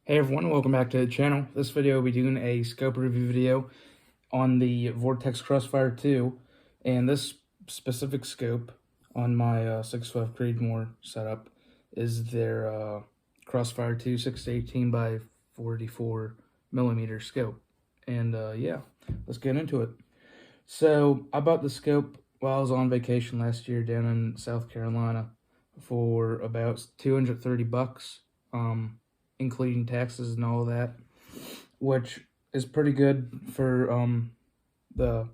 Hey everyone, welcome back to the channel. This video will be doing a scope review video on the Vortex Crossfire II, and this specific scope on my 6.5 Creedmoor setup is their Crossfire II 6-18 by 44 millimeter scope. And yeah, let's get into it. So I bought the scope while I was on vacation last year down in South Carolina for about 230 bucks. Including taxes and all that, which is pretty good for the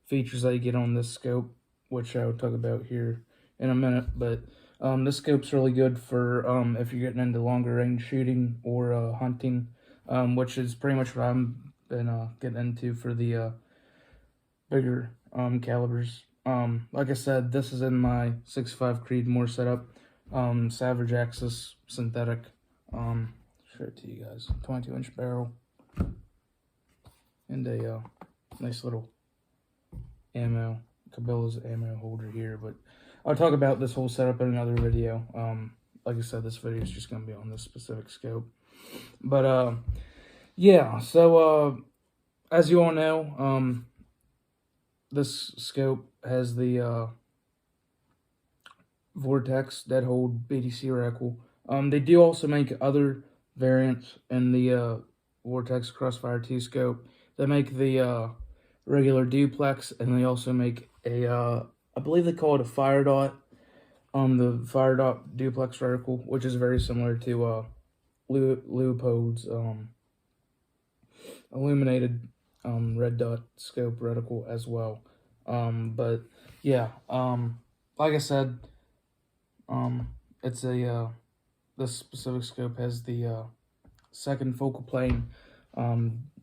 features that you get on this scope, which I'll talk about here in a minute. But this scope's really good for if you're getting into longer range shooting or hunting, which is pretty much what I've been getting into for the bigger calibers. Like I said, this is in my 6.5 Creedmoor setup, Savage Axis synthetic. Show it to you guys. 22-inch barrel and a nice little Cabela's ammo holder here. But I'll talk about this whole setup in another video. Like I said, this video is just going to be on this specific scope. But yeah, so as you all know, this scope has the Vortex dead-hold BDC reticle. They do also make other variants in the Vortex Crossfire II scope. They make the regular duplex, and they also make a I believe they call it a fire dot, the fire dot duplex reticle, which is very similar to Leopold's illuminated red dot scope reticle as well. But yeah, like I said, it's a this specific scope has the second focal plane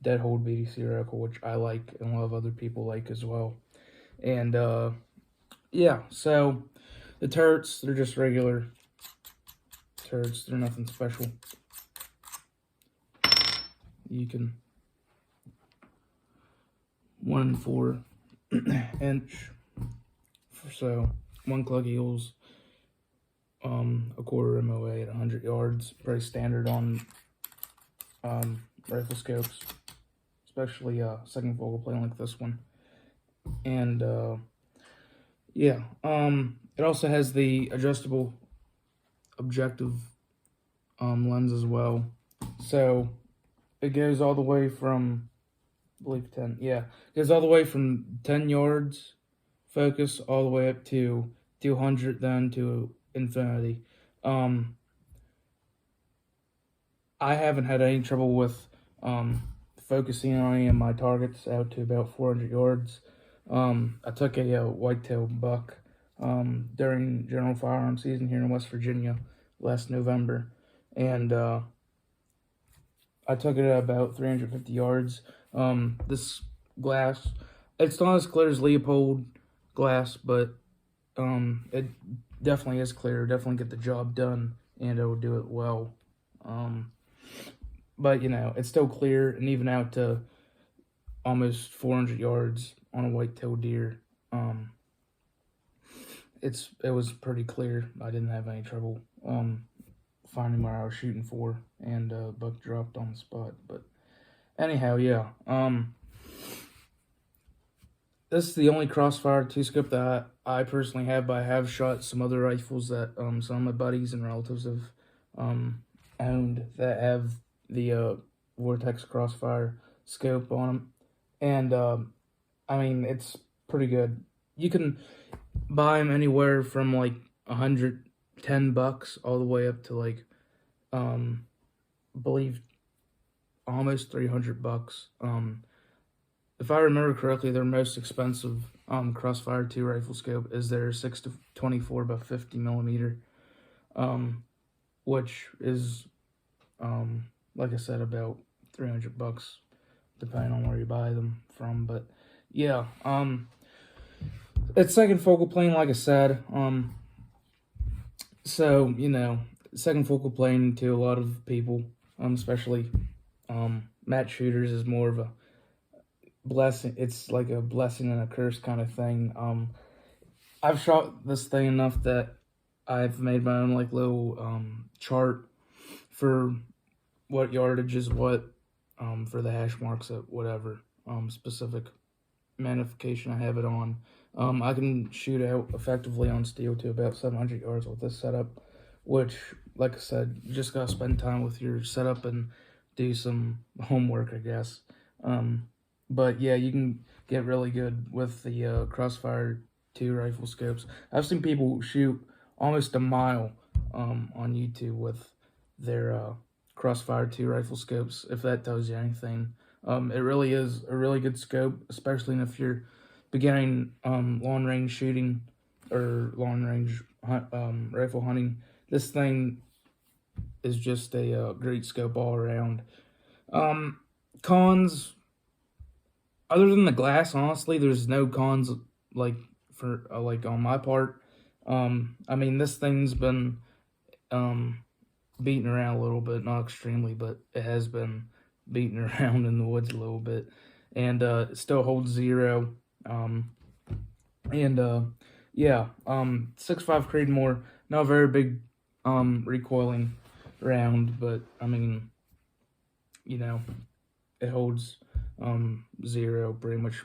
dead hold BDC reticle, which I like and a lot of other people like as well. And yeah, so the turrets, they're just regular turrets, they're nothing special. You can 1 4 inch, so one Klug Eagles, a quarter MOA at 100 yards, pretty standard on rifle scopes, especially second focal plane like this one. And yeah, it also has the adjustable objective lens as well, so it goes all the way from, I believe 10, yeah, it goes all the way from 10 yards focus all the way up to 200, then to infinity. I haven't had any trouble with focusing on any of my targets out to about 400 yards. I took a whitetail buck during general firearm season here in West Virginia last November, and I took it at about 350 yards. This glass, it's not as clear as Leopold glass, but it definitely is clear. Definitely get the job done, and it will do it well. But you know, it's still clear, and even out to almost 400 yards on a whitetail deer, it was pretty clear. I didn't have any trouble finding where I was shooting for, and buck dropped on the spot. But anyhow, yeah, this is the only Crossfire II scope that I personally have, but I have shot some other rifles that some of my buddies and relatives have owned that have the Vortex Crossfire scope on them. And I mean, it's pretty good. You can buy them anywhere from like 110 bucks all the way up to like I believe almost 300 bucks. If I remember correctly, their most expensive Crossfire II rifle scope is their 6-24 by 50 millimeter, which is like I said, about 300 bucks depending on where you buy them from. But yeah, it's second focal plane, like I said. So you know, second focal plane to a lot of people, especially match shooters, is more of a blessing. It's like a blessing and a curse kind of thing. I've shot this thing enough that I've made my own like little chart for what yardage is what, for the hash marks at whatever specific magnification I have it on. I can shoot out effectively on steel to about 700 yards with this setup, which, like I said, you just gotta spend time with your setup and do some homework, I guess. But yeah, you can get really good with the Crossfire II rifle scopes. I've seen people shoot almost a mile on YouTube with their Crossfire II rifle scopes, if that tells you anything. It really is a really good scope, especially if you're beginning long range shooting or long range rifle hunting. This thing is just a great scope all around. Cons, other than the glass, honestly, there's no cons like for like on my part. I mean, this thing's been beaten around a little bit, not extremely, but it has been beaten around in the woods a little bit, and it still holds 0. Yeah, 6.5 Creedmoor, not a very big recoiling round, but I mean, you know, it holds 0, pretty much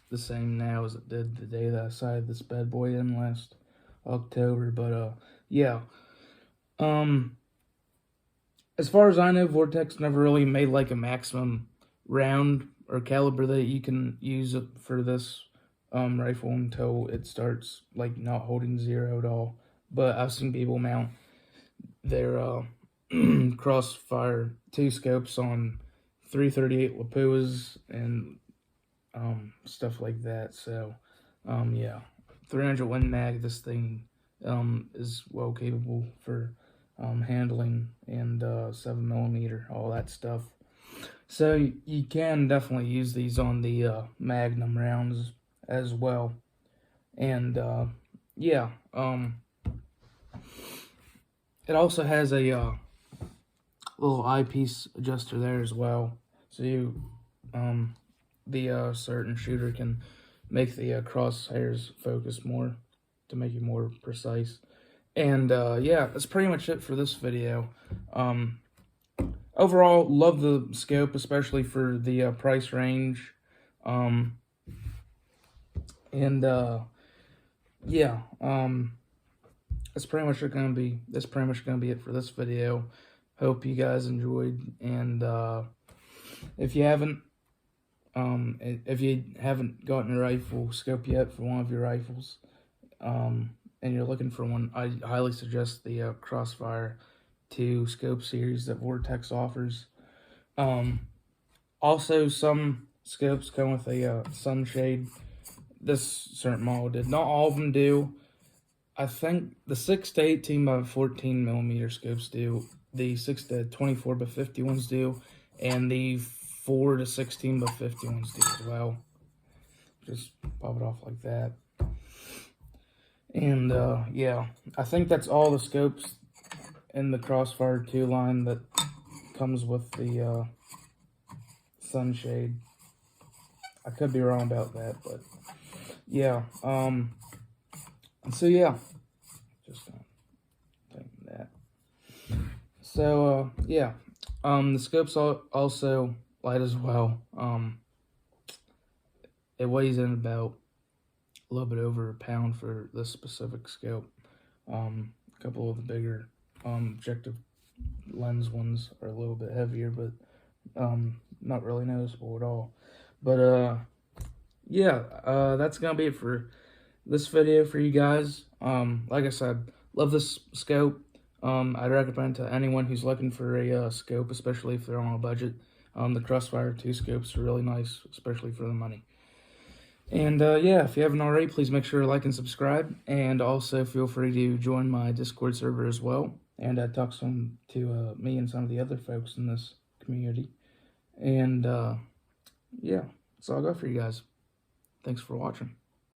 the same now as it did the day that I sighted this bad boy in last October. But yeah, as far as I know, Vortex never really made like a maximum round or caliber that you can use for this rifle until it starts like not holding 0 at all. But I've seen people mount their Crossfire II scopes on 338 Lapuas and stuff like that. So yeah, 300 Win Mag, this thing is well capable for handling, and 7mm, all that stuff. So you can definitely use these on the Magnum rounds as well. And yeah, it also has a little eyepiece adjuster there as well. So you, the certain shooter can make the crosshairs focus more to make it more precise. And yeah, that's pretty much it for this video. Overall, love the scope, especially for the price range. Yeah, that's pretty much gonna be it for this video. Hope you guys enjoyed, and if you haven't gotten a rifle scope yet for one of your rifles, and you're looking for one, I highly suggest the Crossfire II scope series that Vortex offers. Also, some scopes come with a sunshade. This certain model did. Not all of them do. I think the 6 to 18 by 14mm scopes do. The 6 to 24 by 50 ones do. And the 4 to 16 by 50 ones do as well. Just pop it off like that. And yeah, I think that's all the scopes in the Crossfire II line that comes with the sunshade. I could be wrong about that, but yeah. So yeah, just think that. So yeah, the scope's also light as well. It weighs in about a little bit over a pound for this specific scope. A couple of the bigger objective lens ones are a little bit heavier, but not really noticeable at all. But yeah, that's gonna be it for this video for you guys. Like I said, love this scope. I'd recommend to anyone who's looking for a scope, especially if they're on a budget. The Crossfire II scopes are really nice, especially for the money. And yeah, if you haven't already, please make sure to like and subscribe. And also feel free to join my Discord server as well. And talk to me and some of the other folks in this community. And yeah, that's all I got for you guys. Thanks for watching.